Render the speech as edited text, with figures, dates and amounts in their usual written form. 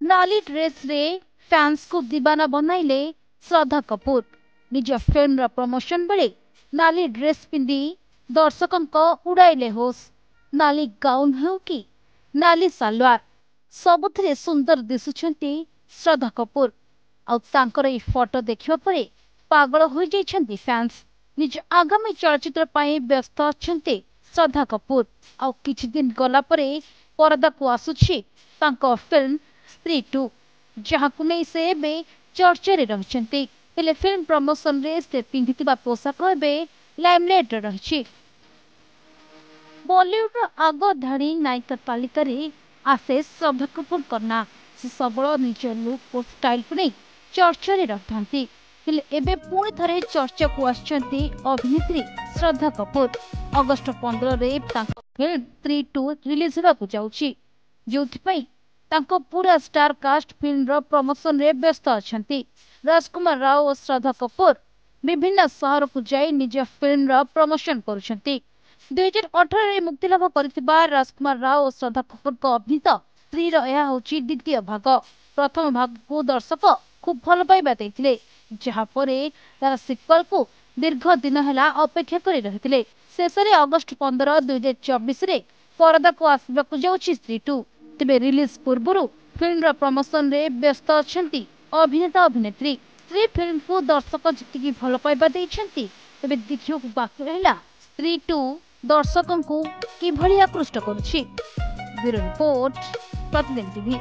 नाली ड्रेस रे फैंस को दीवाना बनाइले श्रद्धा कपूर। निज फिल्म प्रमोशन बेले नाली ड्रेस पिंधि दर्शकों उड़ाइले होश। नाली गाउन हो कि नाली सालवार सबुथिरे सुंदर दिसुछंती श्रद्धा कपूर। आउ तांकर ए फोटो देखिबा परे पागल हो जाइछंती फैंस। निज आगामी चलचित्र पाई व्यस्त अछंती श्रद्धा कपूर। आउ किछि दिन गला परे परदा को आसुछि तांको फिल्म स्त्री 2 जहां नै से बे चर्चा रे रहछंती। हेले फिल्म प्रमोशन रे से पिंधितिबा पोशाक बे लाइमलाइट रे रहछि। बॉलीवुड आग धाड़ी नायिका तालिका रे आसे श्रद्धा कपूर करना से सबल निज लुक और स्टाइल को नहीं चर्चा रे रहथंती। हेले एबे पुणी थरे चर्चा को आछंती अभिनेत्री श्रद्धा कपूर। अगस्त 15 रे तांको फिल्म स्त्री 2 रिलीज होगा को जाउछि, जोथि पई तांको पूरा स्टार कास्ट फिल्म रो प्रमोशन रे व्यस्त अछंती। राजकुमार राव और श्रद्धा कपूर विभिन्न शहर को जाई निज फिल्म रो प्रमोशन करुछंती। 2018 रे मुक्ति लाभ करथिबा राजकुमार राव और श्रद्धा कपूर को अभिनीत स्त्री रो यह होची द्वितीय भाग। प्रथम भाग को दर्शक खूब भल पाइबा दैथिले, जहा परे तार सिक्वल को दीर्घ दिन हेला अपेक्षा करि रहिथिले। शेषरे अगस्त 15 2024 रे परदा को आसबा को जाउछि स्त्री 2। तेबे रिलीज पूर्व फिल्म रो प्रमोशन रे व्यस्त अछंती अभिनेता अभिनेत्री। स्त्री फिल्म को दर्शक जितिकी भल पाइबा दैछंती, तेबे देखियो बाकी रहला स्त्री 2 दर्शकों को किभली आकृष्ट करुछि। ब्यूरो रिपोर्ट, प्रतिदिन टीवी।